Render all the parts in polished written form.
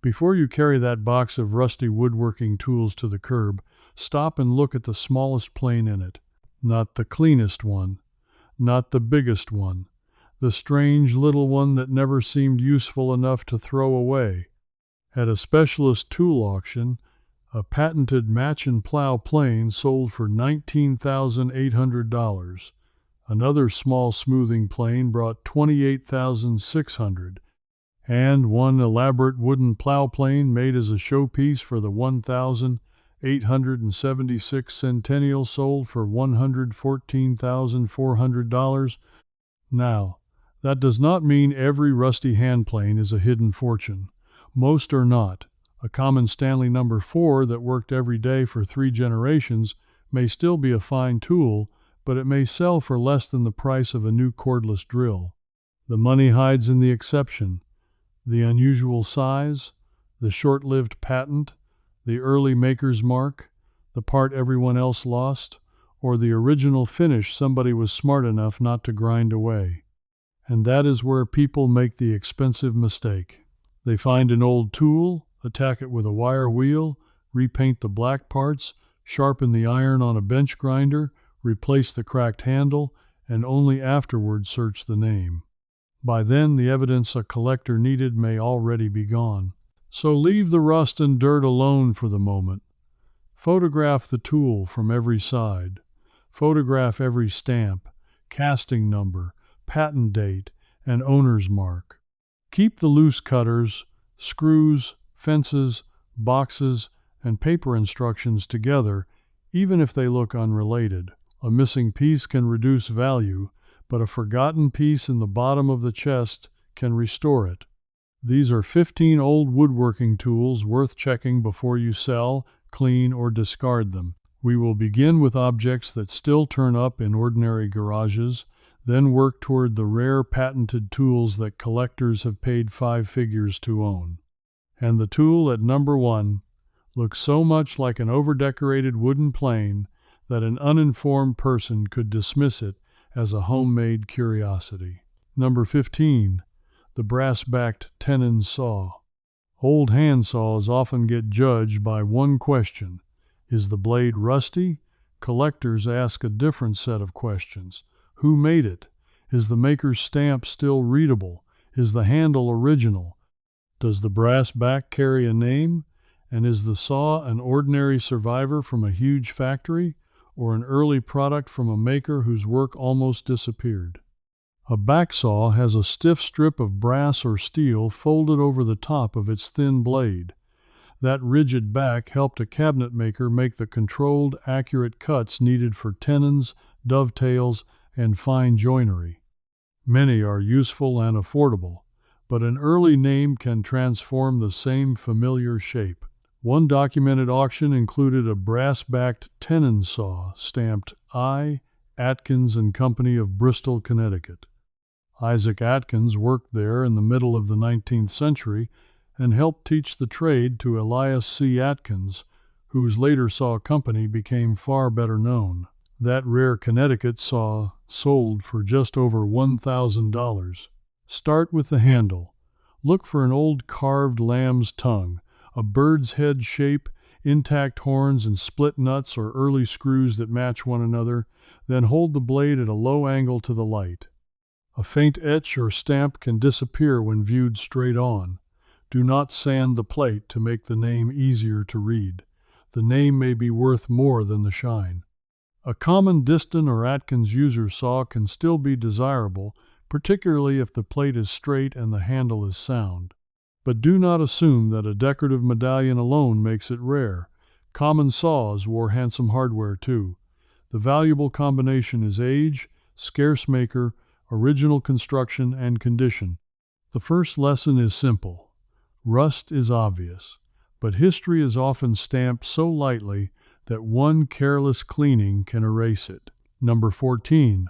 Before you carry that box of rusty woodworking tools to the curb, stop and look at the smallest plane in it. Not the cleanest one, not the biggest one, the strange little one that never seemed useful enough to throw away. At a specialist tool auction, a patented match and plow plane sold for $19,800. Another small smoothing plane brought $28,600, and one elaborate wooden plow plane made as a showpiece for the 1,876 Centennial sold for $114,400. Now, that does not mean every rusty hand plane is a hidden fortune. Most are not. A common Stanley No. 4 that worked every day for 3 generations may still be a fine tool, but it may sell for less than the price of a new cordless drill. The money hides in the exception, the unusual size, the short-lived patent, the early maker's mark, the part everyone else lost, or the original finish somebody was smart enough not to grind away. And that is where people make the expensive mistake. They find an old tool, attack it with a wire wheel, repaint the black parts, sharpen the iron on a bench grinder, replace the cracked handle, and only afterward search the name. By then, the evidence a collector needed may already be gone. So leave the rust and dirt alone for the moment. Photograph the tool from every side. Photograph every stamp, casting number, patent date, and owner's mark. Keep the loose cutters, screws, fences, boxes, and paper instructions together, even if they look unrelated. A missing piece can reduce value, but a forgotten piece in the bottom of the chest can restore it. These are 15 old woodworking tools worth checking before you sell, clean, or discard them. We will begin with objects that still turn up in ordinary garages, then work toward the rare patented tools that collectors have paid 5 figures to own. And the tool at number 1 looks so much like an over-decorated wooden plane that an uninformed person could dismiss it as a homemade curiosity. Number 15. The brass-backed tenon saw. Old hand saws often get judged by one question: is the blade rusty? Collectors ask a different set of questions. Who made it? Is the maker's stamp still readable? Is the handle original? Does the brass back carry a name? And is the saw an ordinary survivor from a huge factory, or an early product from a maker whose work almost disappeared? A back saw has a stiff strip of brass or steel folded over the top of its thin blade. That rigid back helped a cabinet maker make the controlled, accurate cuts needed for tenons, dovetails, and fine joinery. Many are useful and affordable, but an early name can transform the same familiar shape. One documented auction included a brass-backed tenon saw stamped I. Atkins and Company of Bristol, Connecticut. Isaac Atkins worked there in the middle of the 19th century and helped teach the trade to Elias C. Atkins, whose later saw company became far better known. That rare Connecticut saw sold for just over $1,000. Start with the handle. Look for an old carved lamb's tongue, a bird's head shape, intact horns and split nuts or early screws that match one another, then hold the blade at a low angle to the light. A faint etch or stamp can disappear when viewed straight on. Do not sand the plate to make the name easier to read. The name may be worth more than the shine. A common Diston or Atkins user saw can still be desirable, particularly if the plate is straight and the handle is sound. But do not assume that a decorative medallion alone makes it rare. Common saws wore handsome hardware too. The valuable combination is age, scarce maker, original construction, and condition. The first lesson is simple. Rust is obvious, but history is often stamped so lightly that one careless cleaning can erase it. Number 14.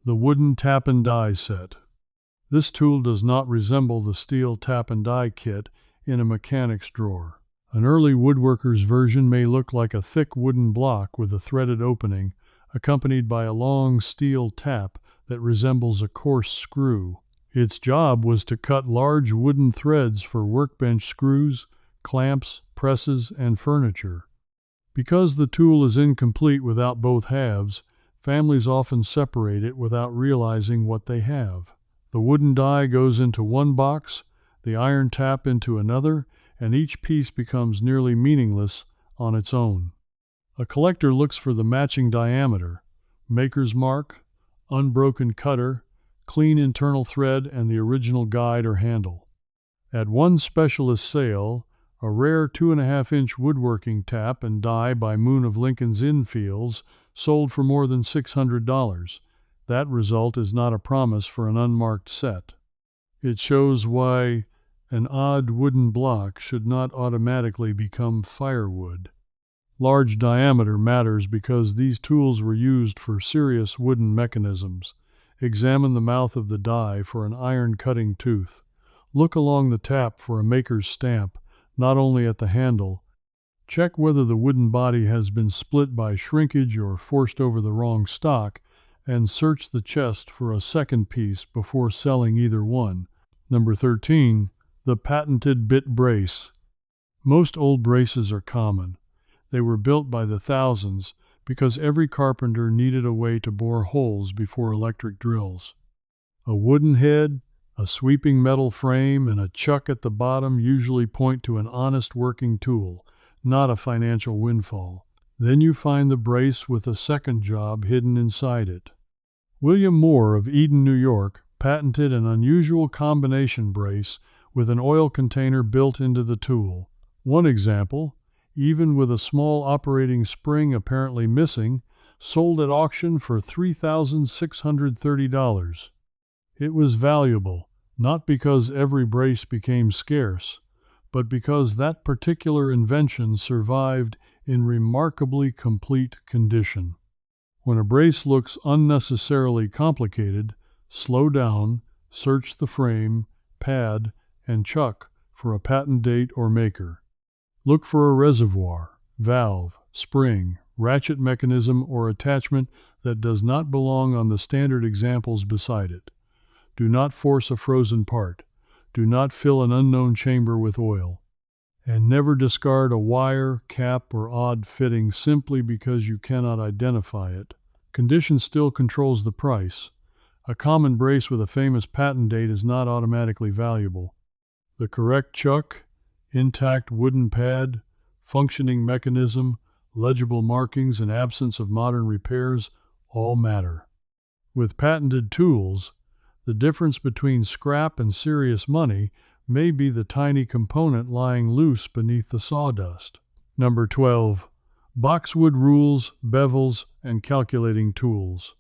The wooden tap and die set. This tool does not resemble the steel tap and die kit in a mechanic's drawer. An early woodworker's version may look like a thick wooden block with a threaded opening, accompanied by a long steel tap that resembles a coarse screw. Its job was to cut large wooden threads for workbench screws, clamps, presses, and furniture. Because the tool is incomplete without both halves, families often separate it without realizing what they have. The wooden die goes into one box, the iron tap into another, and each piece becomes nearly meaningless on its own. A collector looks for the matching diameter, maker's mark, unbroken cutter, clean internal thread, and the original guide or handle. At one specialist sale, a rare 2.5-inch woodworking tap and die by Moon of Lincoln's Infills sold for more than $600. That result is not a promise for an unmarked set. It shows why an odd wooden block should not automatically become firewood. Large diameter matters because these tools were used for serious wooden mechanisms. Examine the mouth of the die for an iron cutting tooth. Look along the tap for a maker's stamp, not only at the handle. Check whether the wooden body has been split by shrinkage or forced over the wrong stock, and search the chest for a second piece before selling either one. Number 13. The patented bit brace. Most old braces are common. They were built by the thousands because every carpenter needed a way to bore holes before electric drills. A wooden head, a sweeping metal frame, and a chuck at the bottom usually point to an honest working tool, not a financial windfall. Then you find the brace with a second job hidden inside it. William Moore of Eden, New York, patented an unusual combination brace with an oil container built into the tool. One example, even with a small operating spring apparently missing, sold at auction for $3,630. It was valuable, not because every brace became scarce, but because that particular invention survived in remarkably complete condition. When a brace looks unnecessarily complicated, slow down, search the frame, pad, and chuck for a patent date or maker. Look for a reservoir, valve, spring, ratchet mechanism, or attachment that does not belong on the standard examples beside it. Do not force a frozen part. Do not fill an unknown chamber with oil. And never discard a wire, cap, or odd fitting simply because you cannot identify it. Condition still controls the price. A common brace with a famous patent date is not automatically valuable. The correct chuck, intact wooden pad, functioning mechanism, legible markings, and absence of modern repairs all matter. With patented tools, the difference between scrap and serious money may be the tiny component lying loose beneath the sawdust. Number 12. Boxwood rules, bevels, and calculating tools.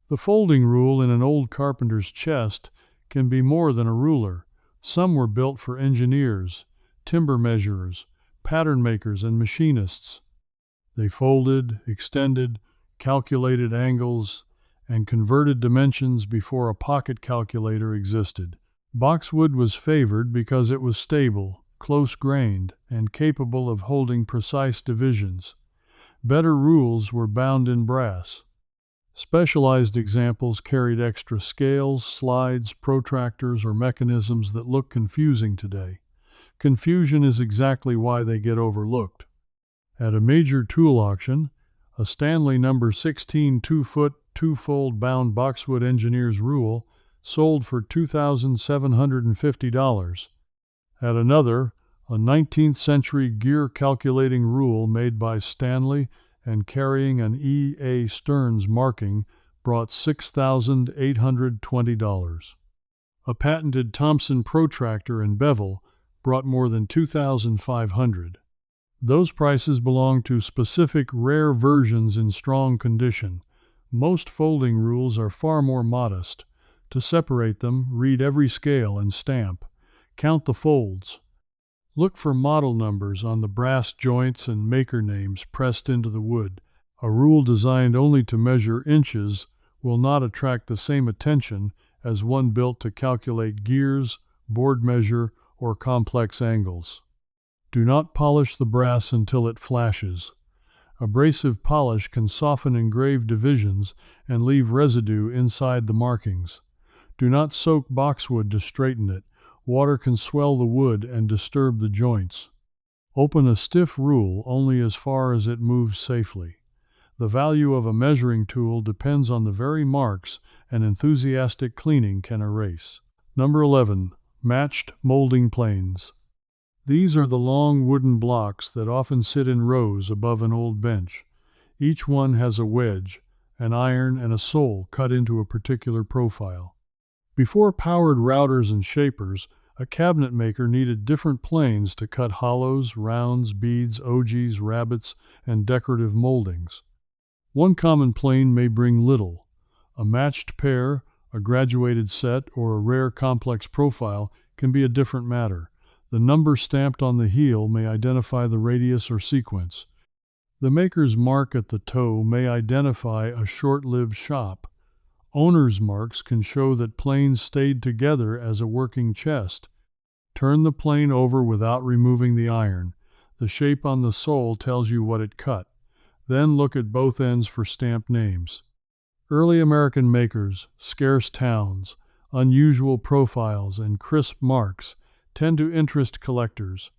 The folding rule in an old carpenter's chest can be more than a ruler. Some were built for engineers, timber measurers, pattern makers, and machinists. They folded, extended, calculated angles, and converted dimensions before a pocket calculator existed. Boxwood was favored because it was stable, close-grained, and capable of holding precise divisions. Better rules were bound in brass. Specialized examples carried extra scales, slides, protractors, or mechanisms that look confusing today. Confusion is exactly why they get overlooked. At a major tool auction, a Stanley No. 16 2-foot, 2-fold bound boxwood engineer's rule sold for $2,750. At another, a 19th century gear calculating rule made by Stanley and carrying an E. A. Stearns marking brought $6,820. A patented Thompson protractor and bevel brought more than $2,500. Those prices belong to specific rare versions in strong condition. Most folding rules are far more modest. To separate them, read every scale and stamp. Count the folds. Look for model numbers on the brass joints and maker names pressed into the wood. A rule designed only to measure inches will not attract the same attention as one built to calculate gears, board measure, or complex angles. Do not polish the brass until it flashes. Abrasive polish can soften engraved divisions and leave residue inside the markings. Do not soak boxwood to straighten it. Water can swell the wood and disturb the joints. Open a stiff rule only as far as it moves safely. The value of a measuring tool depends on the very marks an enthusiastic cleaning can erase. Number 11. Matched molding planes. These are the long wooden blocks that often sit in rows above an old bench. Each one has a wedge, an iron, and a sole cut into a particular profile. Before powered routers and shapers, a cabinet maker needed different planes to cut hollows, rounds, beads, ogis, rabbets, and decorative moldings. One common plane may bring little. A matched pair, a graduated set, or a rare complex profile can be a different matter. The number stamped on the heel may identify the radius or sequence. The maker's mark at the toe may identify a short-lived shop. Owner's marks can show that planes stayed together as a working chest. Turn the plane over without removing the iron. The shape on the sole tells you what it cut. Then look at both ends for stamped names. Early American makers, scarce towns, unusual profiles, and crisp marks tend to interest collectors.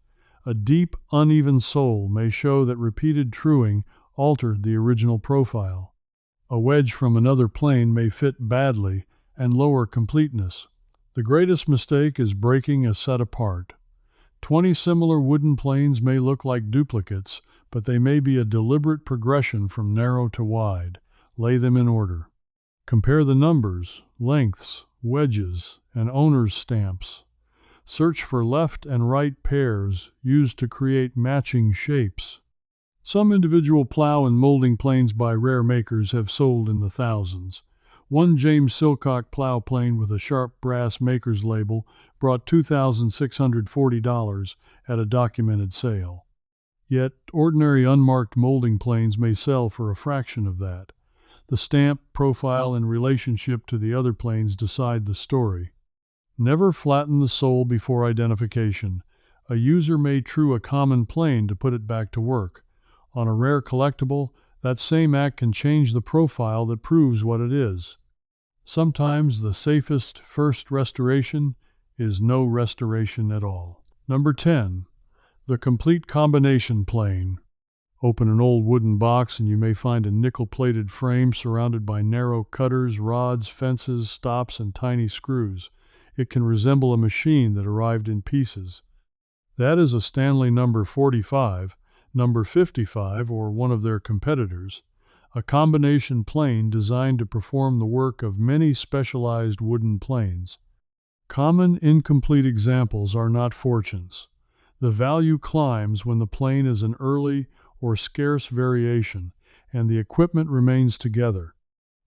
A deep, uneven sole may show that repeated truing altered the original profile. A wedge from another plane may fit badly and lower completeness. The greatest mistake is breaking a set apart. 20 similar wooden planes may look like duplicates, but they may be a deliberate progression from narrow to wide. Lay them in order. Compare the numbers, lengths, wedges, and owner's stamps. Search for left and right pairs used to create matching shapes. Some individual plow and molding planes by rare makers have sold in the thousands. One James Silcock plow plane with a sharp brass maker's label brought $2,640 at a documented sale. Yet, ordinary unmarked molding planes may sell for a fraction of that. The stamp, profile, and relationship to the other planes decide the story. Never flatten the sole before identification. A user may true a common plane to put it back to work. On a rare collectible, that same act can change the profile that proves what it is. Sometimes the safest first restoration is no restoration at all. Number 10. The complete combination plane. Open an old wooden box and you may find a nickel-plated frame surrounded by narrow cutters, rods, fences, stops, and tiny screws. It can resemble a machine that arrived in pieces. That is a Stanley number 45, number 55, or one of their competitors, a combination plane designed to perform the work of many specialized wooden planes. Common incomplete examples are not fortunes. The value climbs when the plane is an early or scarce variation and the equipment remains together.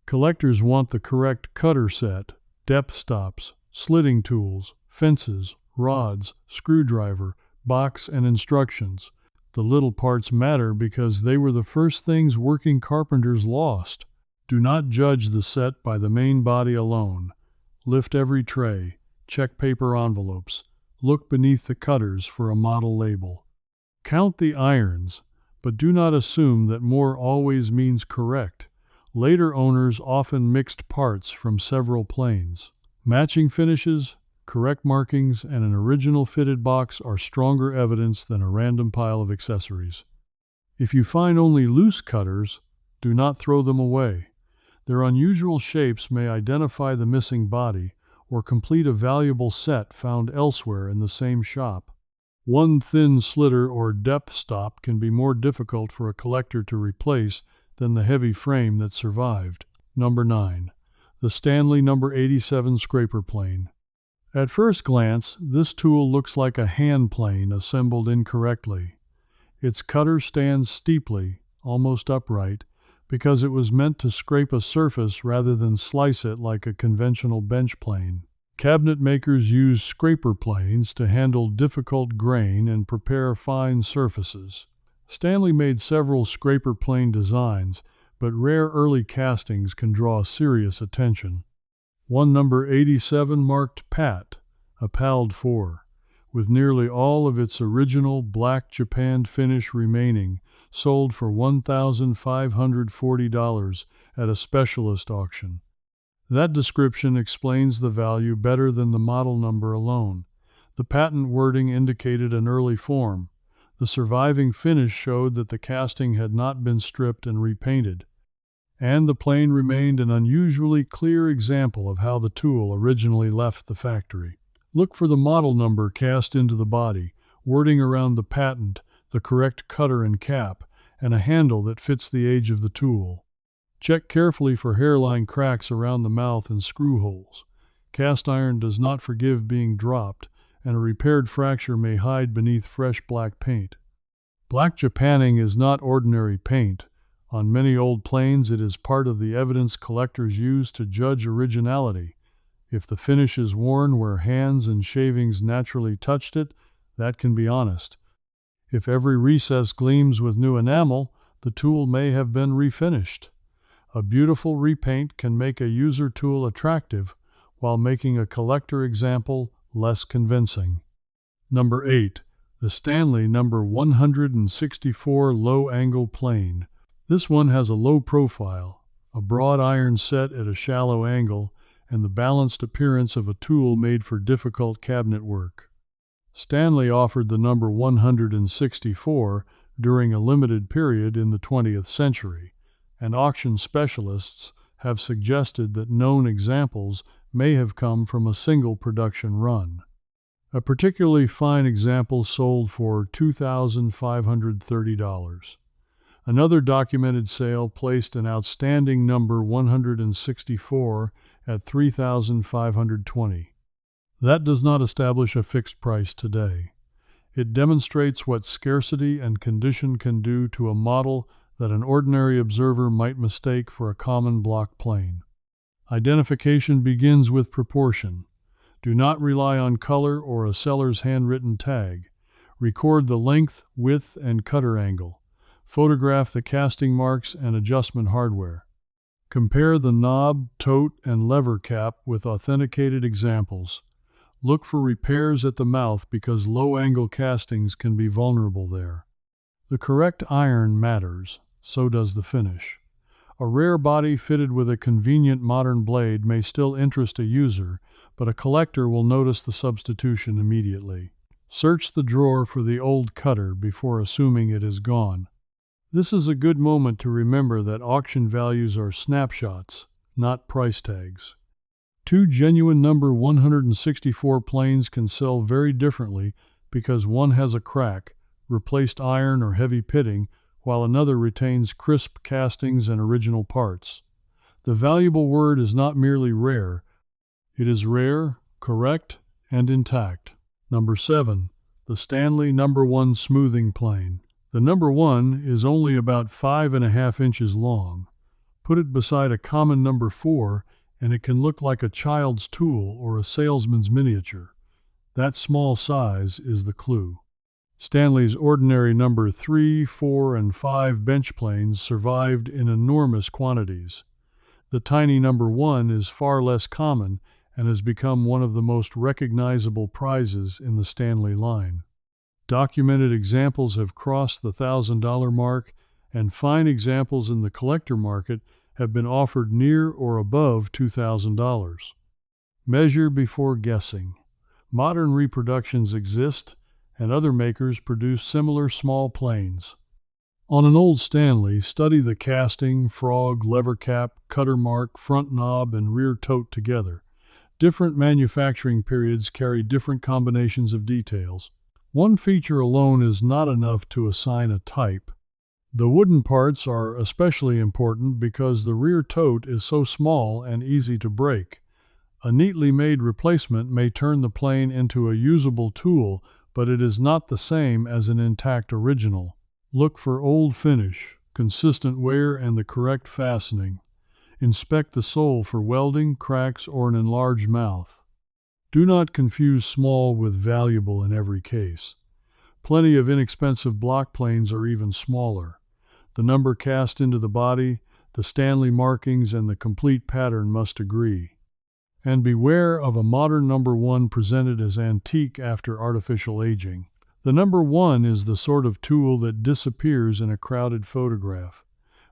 Collectors want the correct cutter set, depth stops, slitting tools, fences, rods, screwdriver, box, and instructions. The little parts matter because they were the first things working carpenters lost. Do not judge the set by the main body alone. Lift every tray, check paper envelopes, look beneath the cutters for a model label. Count the irons, but do not assume that more always means correct. Later owners often mixed parts from several planes. Matching finishes, correct markings, and an original fitted box are stronger evidence than a random pile of accessories. If you find only loose cutters, do not throw them away. Their unusual shapes may identify the missing body or complete a valuable set found elsewhere in the same shop. One thin slitter or depth stop can be more difficult for a collector to replace than the heavy frame that survived. Number 9. The Stanley number 87 scraper plane. At first glance, this tool looks like a hand plane assembled incorrectly. Its cutter stands steeply, almost upright, because it was meant to scrape a surface rather than slice it like a conventional bench plane. Cabinet makers use scraper planes to handle difficult grain and prepare fine surfaces. Stanley made several scraper plane designs, but rare early castings can draw serious attention. One number 87 marked Pat, a PALD 4, with nearly all of its original black japanned finish remaining, sold for $1,540 at a specialist auction. That description explains the value better than the model number alone. The patent wording indicated an early form. The surviving finish showed that the casting had not been stripped and repainted, and the plane remained an unusually clear example of how the tool originally left the factory. Look for the model number cast into the body, wording around the patent, the correct cutter and cap, and a handle that fits the age of the tool. Check carefully for hairline cracks around the mouth and screw holes. Cast iron does not forgive being dropped, and a repaired fracture may hide beneath fresh black paint. Black Japanning is not ordinary paint. On many old planes, it is part of the evidence collectors use to judge originality. If the finish is worn where hands and shavings naturally touched it, that can be honest. If every recess gleams with new enamel, the tool may have been refinished. A beautiful repaint can make a user tool attractive while making a collector example less convincing. Number 8. The Stanley number 164 low-angle plane. This one has a low profile, a broad iron set at a shallow angle, and the balanced appearance of a tool made for difficult cabinet work. Stanley offered the number 164 during a limited period in the 20th century, and auction specialists have suggested that known examples may have come from a single production run. A particularly fine example sold for $2,530. Another documented sale placed an outstanding number 164 at $3,520. That does not establish a fixed price today. It demonstrates what scarcity and condition can do to a model that an ordinary observer might mistake for a common block plane. Identification begins with proportion. Do not rely on color or a seller's handwritten tag. Record the length, width, and cutter angle. Photograph the casting marks and adjustment hardware. Compare the knob, tote, and lever cap with authenticated examples. Look for repairs at the mouth because low-angle castings can be vulnerable there. The correct iron matters, so does the finish. A rare body fitted with a convenient modern blade may still interest a user, but a collector will notice the substitution immediately. Search the drawer for the old cutter before assuming it is gone. This is a good moment to remember that auction values are snapshots, not price tags. Two genuine number 164 planes can sell very differently because one has a crack, replaced iron or heavy pitting, while another retains crisp castings and original parts. The valuable word is not merely rare. It is rare, correct, and intact. Number 7. The Stanley number 1 smoothing plane. The number 1 is only about 5.5 inches long. Put it beside a common number 4, and it can look like a child's tool or a salesman's miniature. That small size is the clue. Stanley's ordinary number 3, 4, and 5 bench planes survived in enormous quantities. The tiny number 1 is far less common and has become one of the most recognizable prizes in the Stanley line. Documented examples have crossed the $1,000 mark, and fine examples in the collector market have been offered near or above $2,000. Measure before guessing. Modern reproductions exist, and other makers produce similar small planes. On an old Stanley, study the casting, frog, lever cap, cutter mark, front knob, and rear tote together. Different manufacturing periods carry different combinations of details. One feature alone is not enough to assign a type. The wooden parts are especially important because the rear tote is so small and easy to break. A neatly made replacement may turn the plane into a usable tool, but it is not the same as an intact original. Look for old finish, consistent wear, and the correct fastening. Inspect the sole for welding, cracks, or an enlarged mouth. Do not confuse small with valuable in every case. Plenty of inexpensive block planes are even smaller. The number cast into the body, the Stanley markings, and the complete pattern must agree. And beware of a modern number 1 presented as antique after artificial aging. The number 1 is the sort of tool that disappears in a crowded photograph.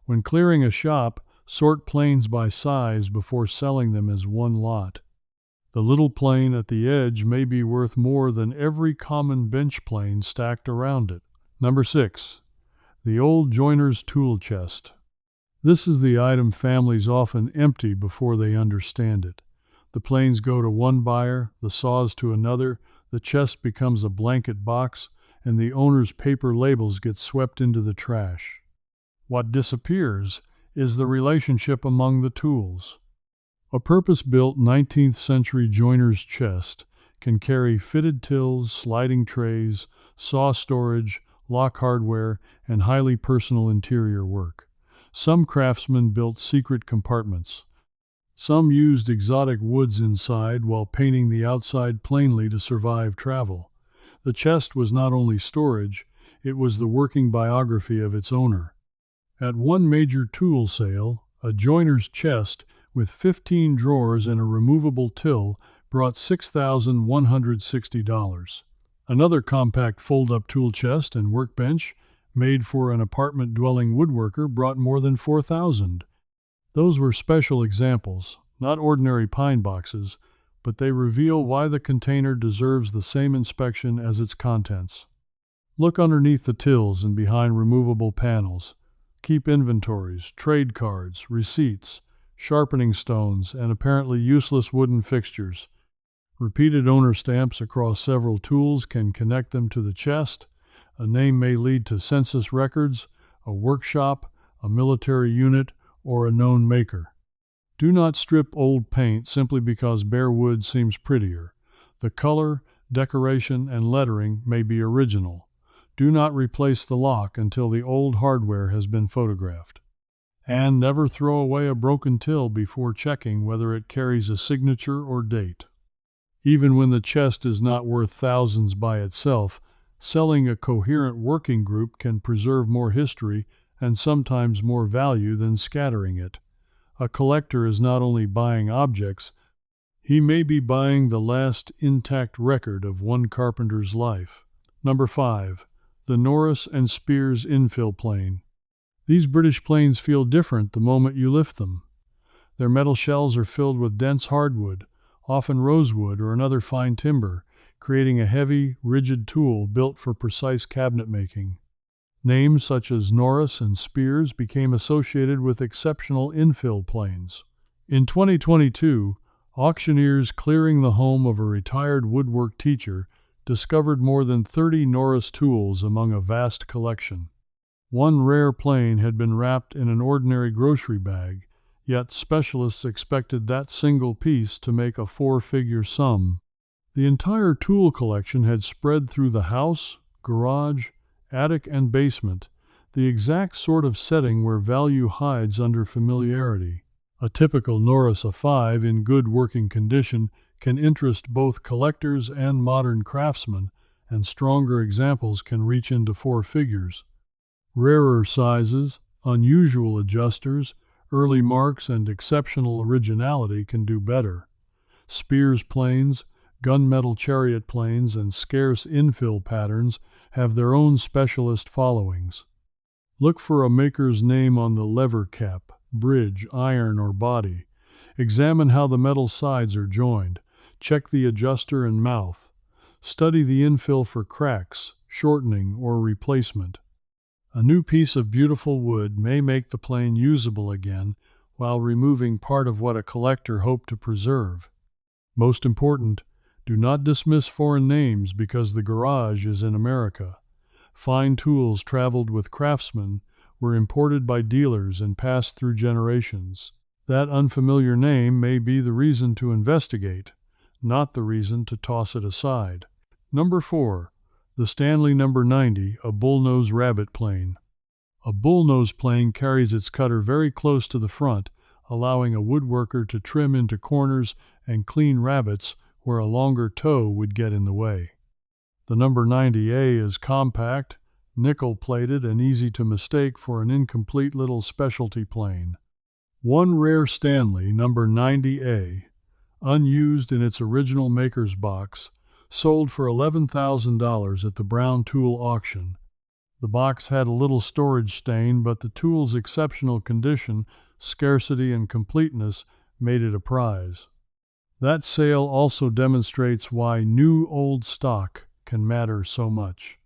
When clearing a shop, sort planes by size before selling them as one lot. The little plane at the edge may be worth more than every common bench plane stacked around it. Number 6. The old joiner's tool chest. This is the item families often empty before they understand it. The planes go to one buyer, the saws to another, the chest becomes a blanket box, and the owner's paper labels get swept into the trash. What disappears is the relationship among the tools. A purpose-built 19th century joiner's chest can carry fitted tills, sliding trays, saw storage, lock hardware, and highly personal interior work. Some craftsmen built secret compartments. Some used exotic woods inside while painting the outside plainly to survive travel. The chest was not only storage, it was the working biography of its owner. At one major tool sale, a joiner's chest with 15 drawers and a removable till brought $6,160. Another compact fold-up tool chest and workbench, made for an apartment-dwelling woodworker, brought more than $4,000. Those were special examples, not ordinary pine boxes, but they reveal why the container deserves the same inspection as its contents. Look underneath the tills and behind removable panels. Keep inventories, trade cards, receipts, sharpening stones, and apparently useless wooden fixtures. Repeated owner stamps across several tools can connect them to the chest. A name may lead to census records, a workshop, a military unit, or a known maker. Do not strip old paint simply because bare wood seems prettier. The color, decoration, and lettering may be original. Do not replace the lock until the old hardware has been photographed. And never throw away a broken till before checking whether it carries a signature or date. Even when the chest is not worth thousands by itself, selling a coherent working group can preserve more history and sometimes more value than scattering it. A collector is not only buying objects, he may be buying the last intact record of one carpenter's life. Number 5. The Norris and Spears infill plane. These British planes feel different the moment you lift them. Their metal shells are filled with dense hardwood, often rosewood or another fine timber, creating a heavy, rigid tool built for precise cabinet making. Names such as Norris and Spears became associated with exceptional infill planes. In 2022, auctioneers clearing the home of a retired woodwork teacher discovered more than 30 Norris tools among a vast collection. One rare plane had been wrapped in an ordinary grocery bag, yet specialists expected that single piece to make a four-figure sum. The entire tool collection had spread through the house, garage, attic, and basement, the exact sort of setting where value hides under familiarity. A typical Norris A5 in good working condition can interest both collectors and modern craftsmen, and stronger examples can reach into four figures. Rarer sizes, unusual adjusters, early marks, and exceptional originality can do better. Spears planes, gunmetal chariot planes, and scarce infill patterns have their own specialist followings. Look for a maker's name on the lever cap, bridge, iron, or body. Examine how the metal sides are joined. Check the adjuster and mouth. Study the infill for cracks, shortening, or replacement. A new piece of beautiful wood may make the plane usable again while removing part of what a collector hoped to preserve. Most important, do not dismiss foreign names because the garage is in America. Fine tools traveled with craftsmen, were imported by dealers, and passed through generations. That unfamiliar name may be the reason to investigate, not the reason to toss it aside. Number 4. The Stanley No. 90, a bullnose rabbit plane. A bullnose plane carries its cutter very close to the front, allowing a woodworker to trim into corners and clean rabbets where a longer toe would get in the way. The No. 90A is compact, nickel-plated, and easy to mistake for an incomplete little specialty plane. One rare Stanley No. 90A, unused in its original maker's box, sold for $11,000 at the Brown Tool auction. The box had a little storage stain, but the tool's exceptional condition, scarcity, and completeness made it a prize. That sale also demonstrates why new old stock can matter so much.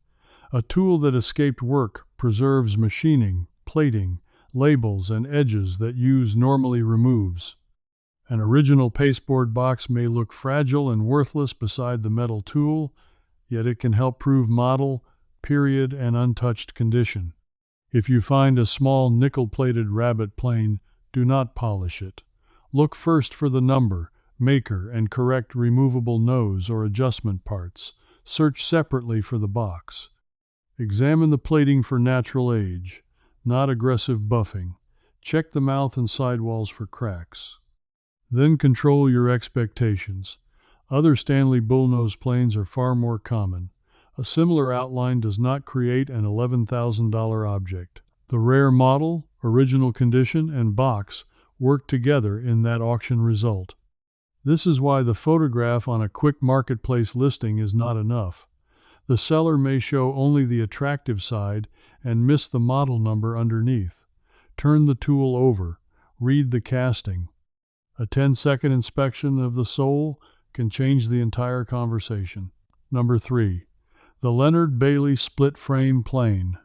A tool that escaped work preserves machining, plating, labels, and edges that use normally removes. An original pasteboard box may look fragile and worthless beside the metal tool, yet it can help prove model, period, and untouched condition. If you find a small nickel-plated rabbet plane, do not polish it. Look first for the number, maker, and correct removable nose or adjustment parts. Search separately for the box. Examine the plating for natural age, not aggressive buffing. Check the mouth and sidewalls for cracks. Then control your expectations. Other Stanley bullnose planes are far more common. A similar outline does not create an $11,000 object. The rare model, original condition, and box work together in that auction result. This is why the photograph on a quick marketplace listing is not enough. The seller may show only the attractive side and miss the model number underneath. Turn the tool over. Read the casting. A 10-second inspection of the sole can change the entire conversation. Number 3. The Leonard Bailey split frame plane.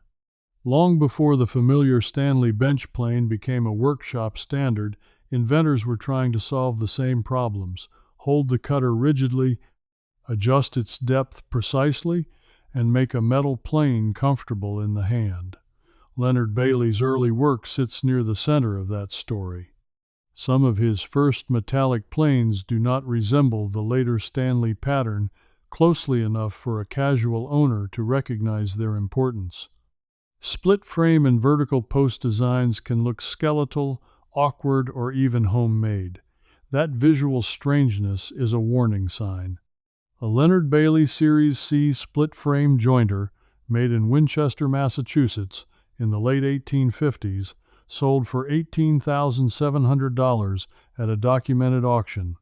Long before the familiar Stanley bench plane became a workshop standard, inventors were trying to solve the same problems: hold the cutter rigidly, adjust its depth precisely, and make a metal plane comfortable in the hand. Leonard Bailey's early work sits near the center of that story. Some of his first metallic planes do not resemble the later Stanley pattern closely enough for a casual owner to recognize their importance. Split frame and vertical post designs can look skeletal, awkward, or even homemade. That visual strangeness is a warning sign. A Leonard Bailey Series C split frame jointer, made in Winchester, Massachusetts, in the late 1850s, sold for $18,700 at a documented auction.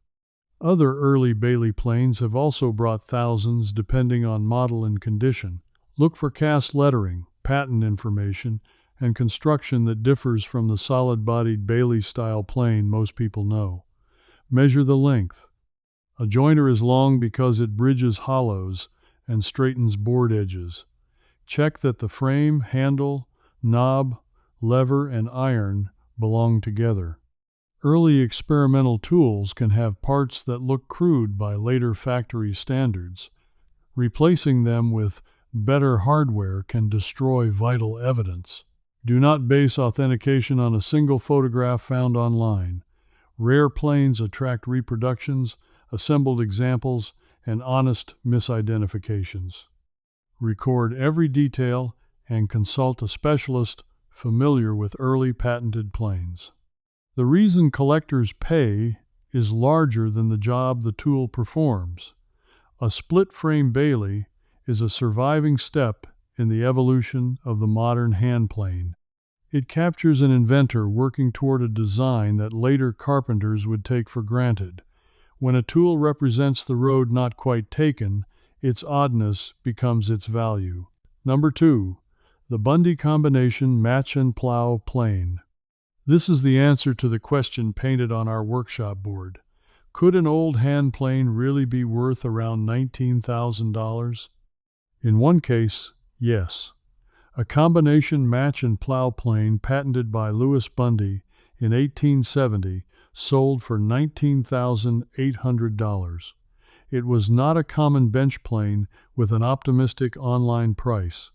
Other early Bailey planes have also brought thousands depending on model and condition. Look for cast lettering, patent information, and construction that differs from the solid-bodied Bailey-style plane most people know. Measure the length. A jointer is long because it bridges hollows and straightens board edges. Check that the frame, handle, knob, lever, and iron belong together. Early experimental tools can have parts that look crude by later factory standards. Replacing them with better hardware can destroy vital evidence. Do not base authentication on a single photograph found online. Rare planes attract reproductions, assembled examples, and honest misidentifications. Record every detail and consult a specialist familiar with early patented planes. The reason collectors pay is larger than the job the tool performs. A split-frame Bailey is a surviving step in the evolution of the modern hand plane. It captures an inventor working toward a design that later carpenters would take for granted. When a tool represents the road not quite taken, its oddness becomes its value. Number 2. The Bundy combination match and plow plane. This is the answer to the question painted on our workshop board. Could an old hand plane really be worth around $19,000? In one case, yes. A combination match and plow plane patented by Bundy in 1870 sold for $19,800. It was not a common bench plane with an optimistic online price.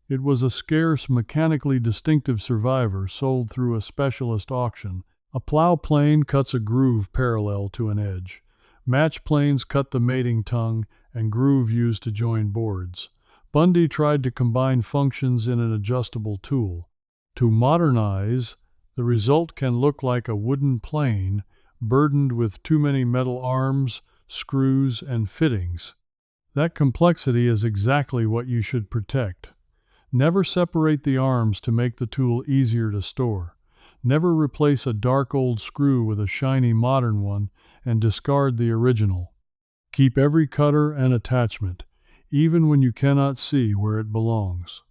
It was a scarce, mechanically distinctive survivor sold through a specialist auction. A plow plane cuts a groove parallel to an edge. Match planes cut the mating tongue and groove used to join boards. Bundy tried to combine functions in an adjustable tool. To modernize, the result can look like a wooden plane burdened with too many metal arms, screws, and fittings. That complexity is exactly what you should protect. Never separate the arms to make the tool easier to store. Never replace a dark old screw with a shiny modern one and discard the original. Keep every cutter and attachment, even when you cannot see where it belongs.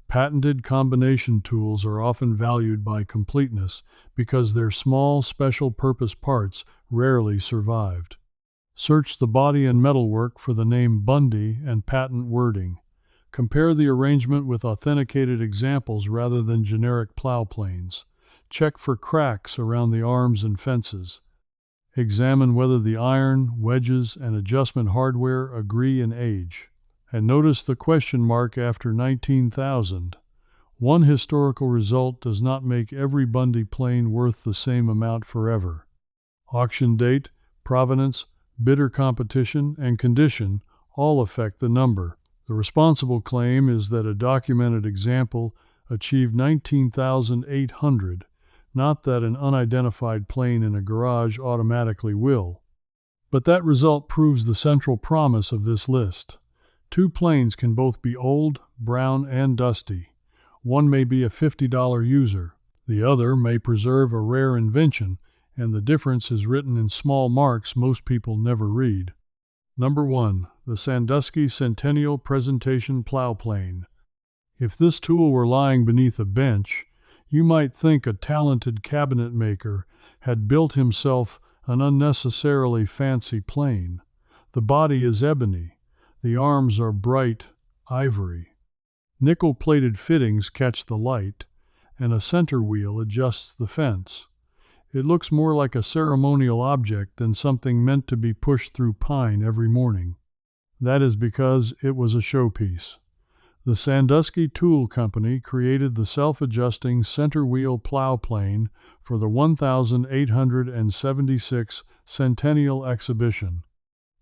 Patented combination tools are often valued by completeness because their small special-purpose parts rarely survived. Search the body and metalwork for the name Bundy and patent wording. Compare the arrangement with authenticated examples rather than generic plow planes. Check for cracks around the arms and fences. Examine whether the iron, wedges, and adjustment hardware agree in age. And notice the question mark after 19,000. One historical result does not make every Bundy plane worth the same amount forever. Auction date, provenance, bidder competition, and condition all affect the number. The responsible claim is that a documented example achieved 19,800, not that an unidentified plane in a garage automatically will. But that result proves the central promise of this list. Two planes can both be old, brown, and dusty. One may be a $50 user. The other may preserve a rare invention, and the difference is written in small marks most people never read. Number 1. The Sanduski Centennial Presentation Plow Plane. If this tool were lying beneath a bench, you might think a talented cabinet maker had built himself an unnecessarily fancy plane. The body is ebony. The arms are bright ivory. Nickel-plated fittings catch the light, and a center wheel adjusts the fence. It looks more like a ceremonial object than something meant to be pushed through pine every morning. That is because it was a showpiece. The Sanduski Tool Company created the self-adjusting center wheel plow plane for the 1876 Centennial Exhibition.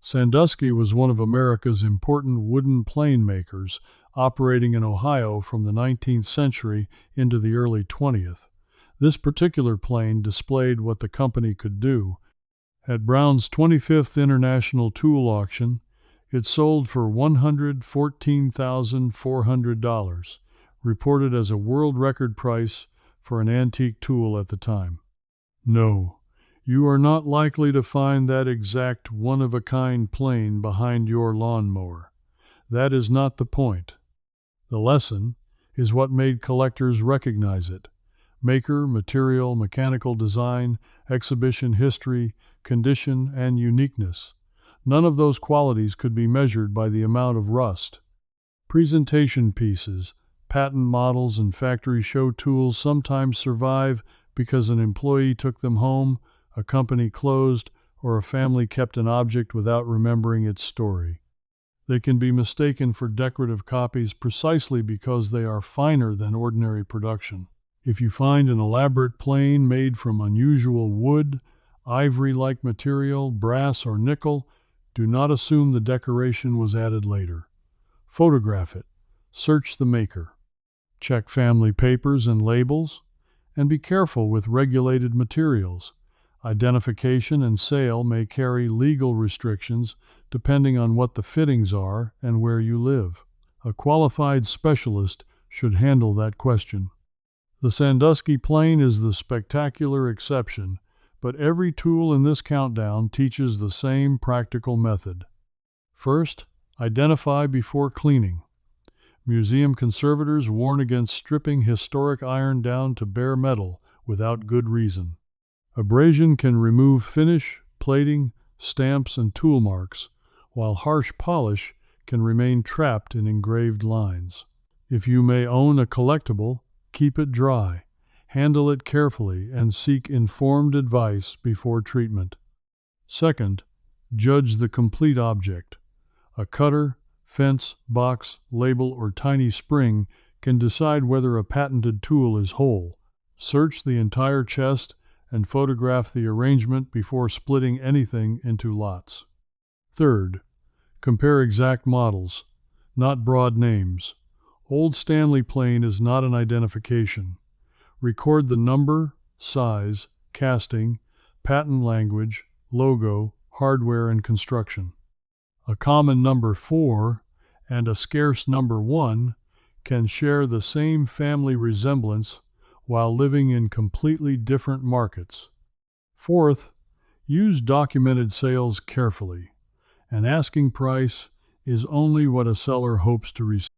Sanduski was one of America's important wooden plane makers, operating in Ohio from the 19th century into the early 20th. This particular plane displayed what the company could do. At Brown's 25th International Tool Auction, it sold for $114,400, reported as a world record price for an antique tool at the time. No, you are not likely to find that exact one-of-a-kind plane behind your lawnmower. That is not the point. The lesson is what made collectors recognize it. Maker, material, mechanical design, exhibition history, condition, and uniqueness. None of those qualities could be measured by the amount of rust. Presentation pieces, patent models, and factory show tools sometimes survive because an employee took them home, a company closed, or a family kept an object without remembering its story. They can be mistaken for decorative copies precisely because they are finer than ordinary production. If you find an elaborate plane made from unusual wood, ivory-like material, brass, or nickel, do not assume the decoration was added later. Photograph it. Search the maker. Check family papers and labels, and be careful with regulated materials. Identification and sale may carry legal restrictions depending on what the fittings are and where you live. A qualified specialist should handle that question. The Sanduski plane is the spectacular exception, but every tool in this countdown teaches the same practical method. First, identify before cleaning. Museum conservators warn against stripping historic iron down to bare metal without good reason. Abrasion can remove finish, plating, stamps, and tool marks, while harsh polish can remain trapped in engraved lines. If you may own a collectible, keep it dry, handle it carefully, and seek informed advice before treatment. Second, judge the complete object. A cutter, fence, box, label, or tiny spring can decide whether a patented tool is whole. Search the entire chest and photograph the arrangement before splitting anything into lots. Third, compare exact models, not broad names. Old Stanley plane is not an identification. Record the number, size, casting, patent language, logo, hardware, and construction. A common number 4 and a scarce number 1 can share the same family resemblance while living in completely different markets. Fourth, use documented sales carefully. An asking price is only what a seller hopes to receive.